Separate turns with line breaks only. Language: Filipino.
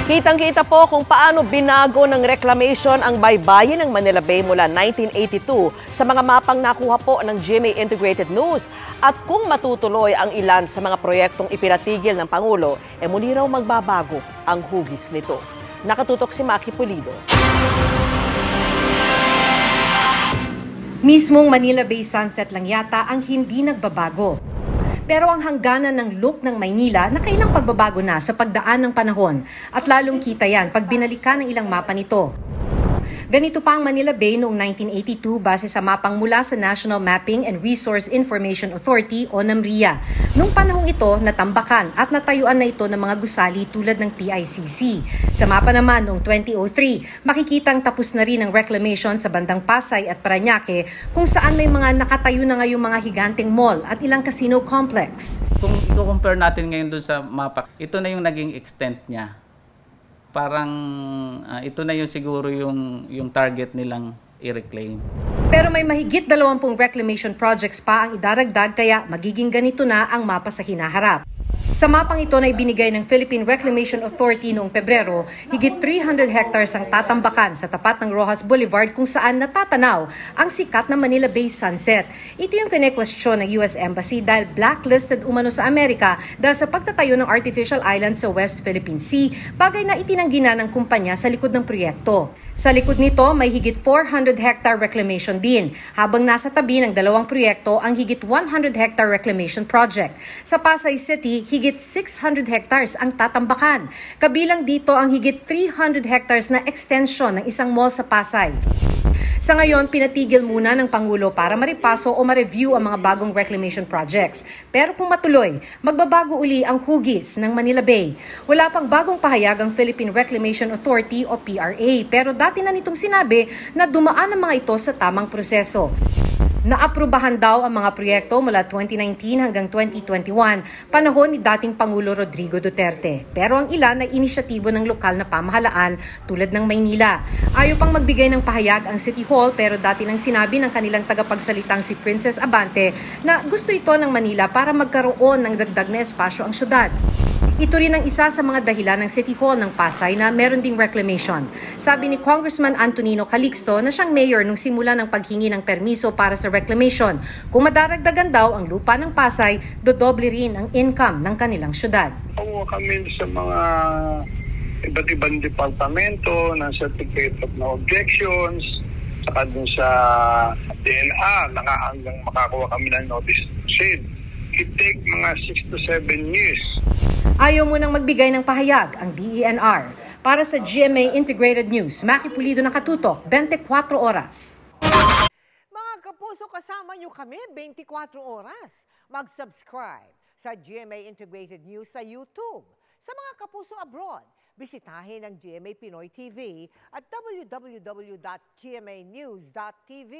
Kitang-kita po kung paano binago ng reclamation ang baybayin ng Manila Bay mula 1982 sa mga mapang nakuha po ng GMA Integrated News at kung matutuloy ang ilan sa mga proyektong ipinatigil ng Pangulo, muli raw magbabago ang hugis nito. Nakatutok si Maki Pulido.
Mismong Manila Bay Sunset lang yata ang hindi nagbabago. Pero ang hangganan ng look ng Maynila nakailang pagbabago na sa pagdaan ng panahon at lalong kita yan pag binalikan ng ilang mapa nito. Ganito pa ang Manila Bay noong 1982 base sa mapang mula sa National Mapping and Resource Information Authority o NAMRIA. Noong panahong ito, natambakan at natayuan na ito ng mga gusali tulad ng PICC. Sa mapa naman noong 2003, makikitang tapos na rin ang reclamation sa bandang Pasay at Parañaque kung saan may mga nakatayo na ngayong mga higanteng mall at ilang casino complex.
Kung i-compare natin ngayon doon sa mapa, ito na yung naging extent niya. Parang ito na yung siguro yung target nilang i-reclaim.
Pero may mahigit 20 reclamation projects pa ang idaragdag kaya magiging ganito na ang mapa sa hinaharap. Sa mapang ito na ibinigay ng Philippine Reclamation Authority noong Pebrero, higit 300 hectares ang tatambakan sa tapat ng Roxas Boulevard kung saan natatanaw ang sikat na Manila Bay Sunset. Ito yung kine-question ng US Embassy dahil blacklisted umano sa Amerika dahil sa pagtatayo ng artificial island sa West Philippine Sea, bagay na itinanggi na ng kumpanya sa likod ng proyekto. Sa likod nito, may higit 400 hectare reclamation din, habang nasa tabi ng dalawang proyekto ang higit 100 hectare reclamation project. Sa Pasay City, higit 600 hectares ang tatambakan. Kabilang dito ang higit 300 hectares na extension ng isang mall sa Pasay. Sa ngayon, pinatigil muna ng Pangulo para maripaso o ma-review ang mga bagong reclamation projects. Pero kung matuloy, magbabago uli ang hugis ng Manila Bay. Wala pang bagong pahayag ang Philippine Reclamation Authority o PRA, pero dati na nitong sinabi na dumaan ang mga ito sa tamang proseso. Naaprubahan daw ang mga proyekto mula 2019 hanggang 2021, panahon ni dating Pangulo Rodrigo Duterte. Pero ang ilan ay inisyatibo ng lokal na pamahalaan tulad ng Maynila. Ayaw pang magbigay ng pahayag ang City Hall pero dati nang sinabi ng kanilang tagapagsalitang si Princess Abante na gusto ito ng Manila para magkaroon ng dagdag na espasyo ang syudad. Ito rin ang isa sa mga dahilan ng City Hall ng Pasay na meron ding reclamation. Sabi ni Congressman Antonino Calixto na siyang mayor nung simula ng paghingi ng permiso para sa reclamation. Kung madaragdagan daw ang lupa ng Pasay, dodoble rin ang income ng kanilang syudad.
Pakuha kami sa mga iba't ibang departamento ng Certificate of No Objections, saka dun sa DNR, hanggang makakuha kami ng notice to proceed. It take mga 6 to 7 years.
Ayaw mo nang magbigay ng pahayag ang DENR. Para sa GMA Integrated News, Maki Pulido, nakatutok, 24 oras.
Mga kapuso, kasama nyo kami 24 oras. Mag-subscribe sa GMA Integrated News sa YouTube. Sa mga kapuso abroad, bisitahin ang GMA Pinoy TV at www.gmanews.tv.